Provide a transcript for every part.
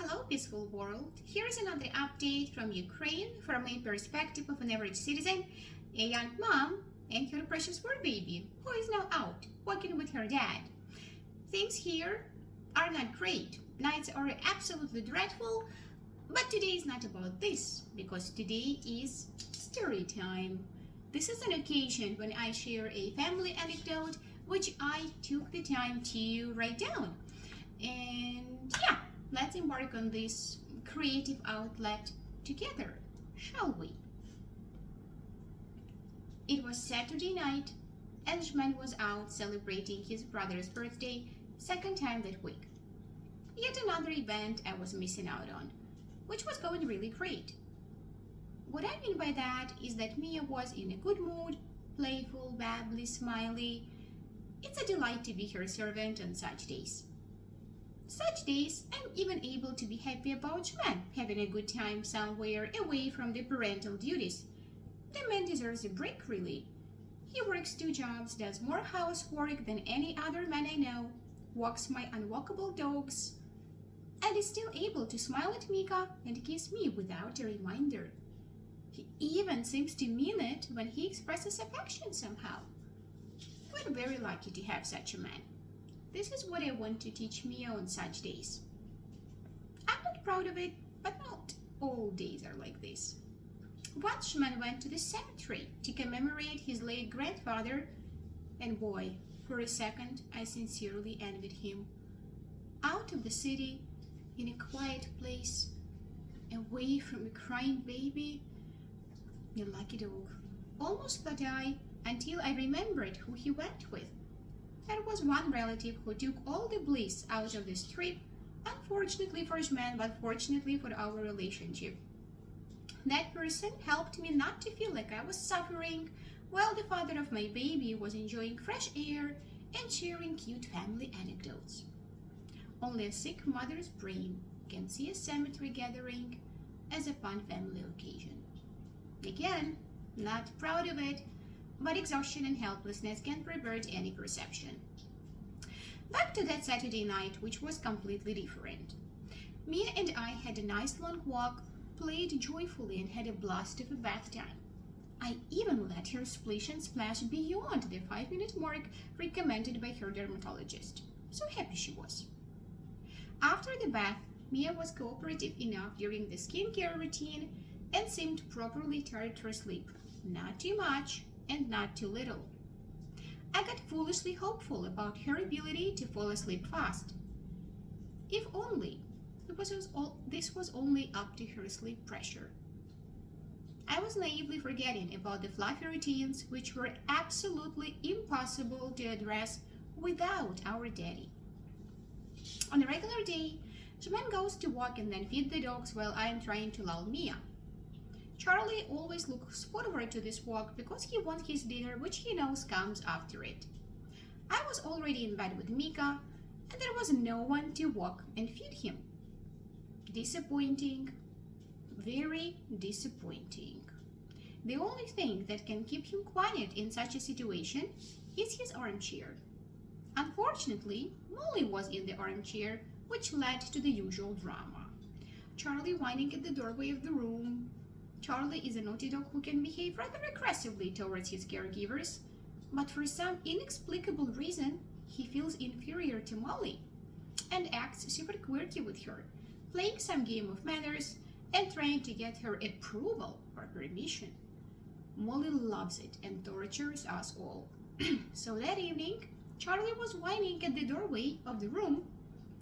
Hello, peaceful world. Here is another update from Ukraine from a perspective of an average citizen, a young mom, and her precious fur baby, who is now out walking with her dad. Things here are not great. Nights are absolutely dreadful, but today is not about this, because today is story time. This is an occasion when I share a family anecdote which I took the time to write down. And yeah, let's embark on this creative outlet together, shall we? It was Saturday night, and Shman was out celebrating his brother's birthday, second time that week. Yet another event I was missing out on, which was going really great. What I mean by that is that Mia was in a good mood, playful, bubbly, smiley. It's a delight to be her servant on such days. Such days, I'm even able to be happy about Shman having a good time somewhere away from the parental duties. The man deserves a break, really. He works 2 jobs, does more housework than any other man I know, walks my unwalkable dogs, and is still able to smile at Mika and kiss me without a reminder. He even seems to mean it when he expresses affection somehow. We're very lucky to have such a man. This is what I want to teach Mia on such days. I'm not proud of it, but not all days are like this. Once Shman went to the cemetery to commemorate his late grandfather, and boy, for a second I sincerely envied him. Out of the city, in a quiet place, away from a crying baby, a lucky dog. Almost thought I, until I remembered who he went with. There was one relative who took all the bliss out of this trip, unfortunately for Shman, but fortunately for our relationship. That person helped me not to feel like I was suffering, while the father of my baby was enjoying fresh air and sharing cute family anecdotes. Only a sick mother's brain can see a cemetery gathering as a fun family occasion. Again, not proud of it, but exhaustion and helplessness can pervert any perception. Back to that Saturday night, which was completely different. Mia and I had a nice long walk, played joyfully, and had a blast of a bath time. I even let her splish and splash beyond the 5-minute mark recommended by her dermatologist. So happy she was. After the bath, Mia was cooperative enough during the skincare routine and seemed properly tired for sleep. Not too much and not too little. I got foolishly hopeful about her ability to fall asleep fast. If only this was only up to her sleep pressure. I was naively forgetting about the fluffy routines which were absolutely impossible to address without our daddy. On a regular day, Shman goes to walk and then feed the dogs while I am trying to lull Mia. Charlie always looks forward to this walk because he wants his dinner, which he knows comes after it. I was already in bed with Mika, and there was no one to walk and feed him. Disappointing. Very disappointing. The only thing that can keep him quiet in such a situation is his armchair. Unfortunately, Molly was in the armchair, which led to the usual drama. Charlie whining at the doorway of the room. Charlie is a naughty dog who can behave rather aggressively towards his caregivers, but for some inexplicable reason, he feels inferior to Molly and acts super quirky with her, playing some game of manners and trying to get her approval or permission. Molly loves it and tortures us all. So that evening, Charlie was whining at the doorway of the room,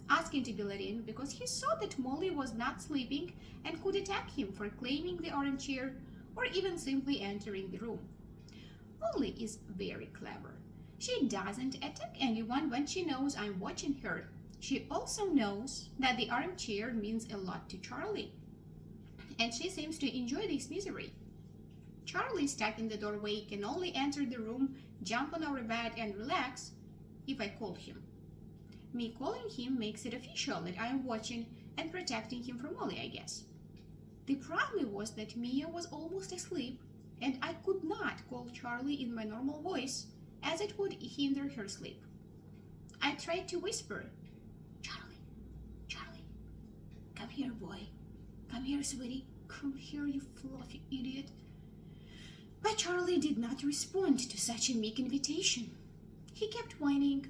asking to be let in because he saw that Molly was not sleeping and could attack him for claiming the armchair or even simply entering the room. Molly is very clever. She doesn't attack anyone when she knows I'm watching her. She also knows that the armchair means a lot to Charlie, and she seems to enjoy this misery. Charlie, stuck in the doorway, can only enter the room, jump on our bed, and relax if I call him. Me calling him makes it official that I am watching and protecting him from Molly, I guess. The problem was that Mia was almost asleep, and I could not call Charlie in my normal voice, as it would hinder her sleep. I tried to whisper, "Charlie, Charlie, come here, boy. Come here, sweetie. Come here, you fluffy idiot. But Charlie did not respond to such a meek invitation. He kept whining.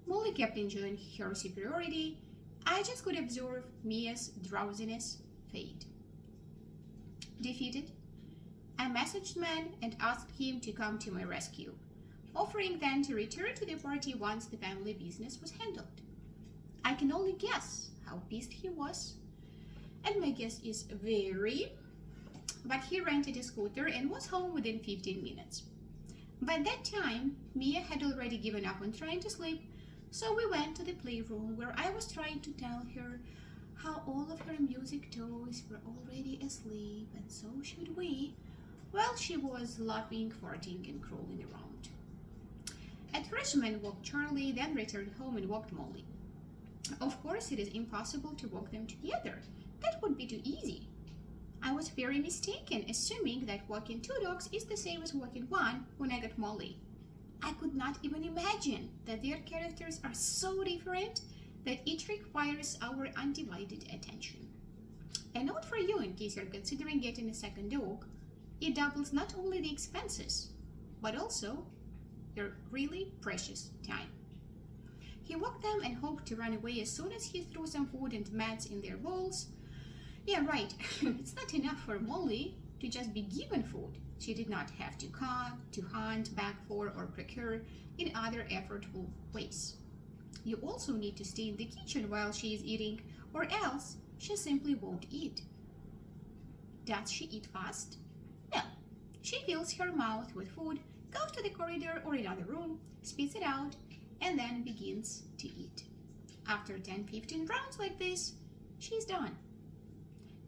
Molly kept enjoying her superiority. I just could observe Mia's drowsiness fade. Defeated, I messaged Man and asked him to come to my rescue, offering then to return to the party once the family business was handled. I can only guess how pissed he was, and my guess is very, but he rented a scooter and was home within 15 minutes. By that time, Mia had already given up on trying to sleep, so we went to the playroom where I was trying to tell her how all of her music toys were already asleep, and so should we, while she was laughing, farting, and crawling around. At first, Man walked Charlie, then returned home and walked Molly. Of course, it is impossible to walk them together. That would be too easy. I was very mistaken, assuming that walking two dogs is the same as walking one when I got Molly. I could not even imagine that their characters are so different that it requires our undivided attention. A note for you in case you're considering getting a second dog: it doubles not only the expenses, but also your really precious time. He walked them and hoped to run away as soon as he threw some food and mats in their bowls. Yeah, right. It's not enough for Molly to just be given food. She did not have to hunt, beg for, or procure in other effortful ways. You also need to stay in the kitchen while she is eating, or else she simply won't eat. Does she eat fast? No. She fills her mouth with food, goes to the corridor or another room, spits it out, and then begins to eat. After 10-15 rounds like this, she's done.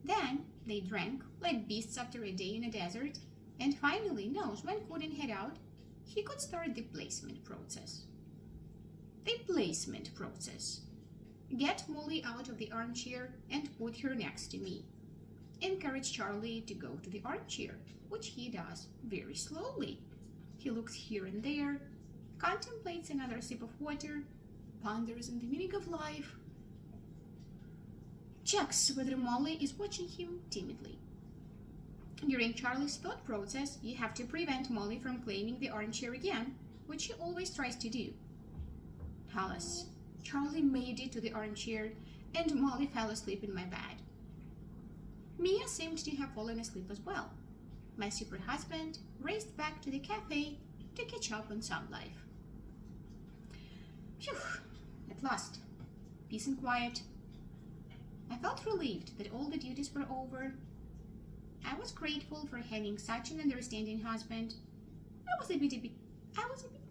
Then they drank like beasts after a day in a desert, and finally Nozman couldn't head out. He could start the placement process. The placement process. Get Molly out of the armchair and put her next to me. Encourage Charlie to go to the armchair, which he does very slowly. He looks here and there, contemplates another sip of water, ponders on the meaning of life, checks whether Molly is watching him timidly. During Charlie's thought process, you have to prevent Molly from claiming the armchair again, which she always tries to do. Alas, Charlie made it to the armchair, and Molly fell asleep in my bed. Mia seemed to have fallen asleep as well. My super husband raced back to the cafe to catch up on some life. Phew, at last, peace and quiet. I felt relieved that all the duties were over. I was grateful for having such an understanding husband. I was a bit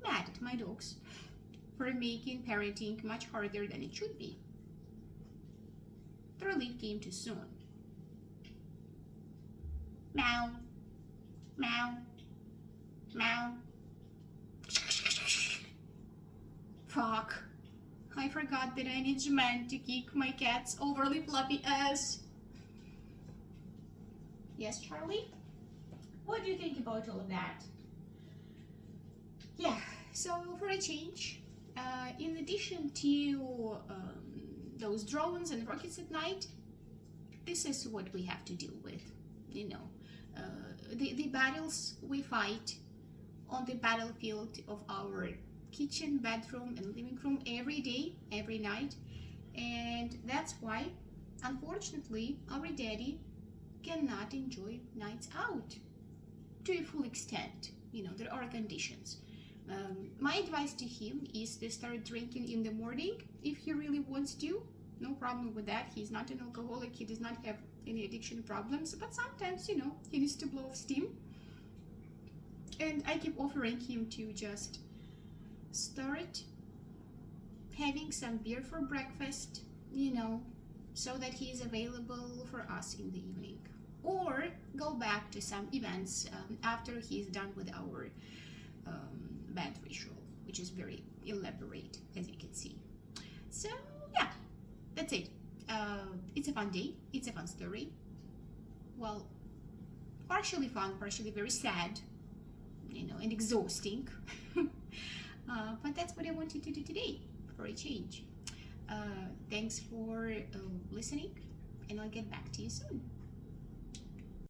mad at my dogs for making parenting much harder than it should be. The relief came too soon. Meow, meow, meow. Fuck. I forgot that I need Man to kick my cat's overly fluffy ass. Yes, Charlie? What do you think about all of that? Yeah, so for a change, in addition to those drones and rockets at night, this is what we have to deal with. You know, the battles we fight on the battlefield of our kitchen, bedroom, and living room every day, every night. And that's why, unfortunately, our daddy cannot enjoy nights out to a full extent. You know, there are conditions. My advice to him is to start drinking in the morning if he really wants to. No problem with that. He's not an alcoholic. He does not have any addiction problems, but sometimes, you know, he needs to blow off steam. And I keep offering him to just start having some beer for breakfast, you know, so that he is available for us in the evening. Or go back to some events after he's done with our bed ritual, which is very elaborate, as you can see. So, yeah, that's it. It's a fun day. It's a fun story. Well, partially fun, partially very sad, you know, and exhausting. But that's what I wanted to do today for a change. Thanks for listening. and I'll get back to you soon.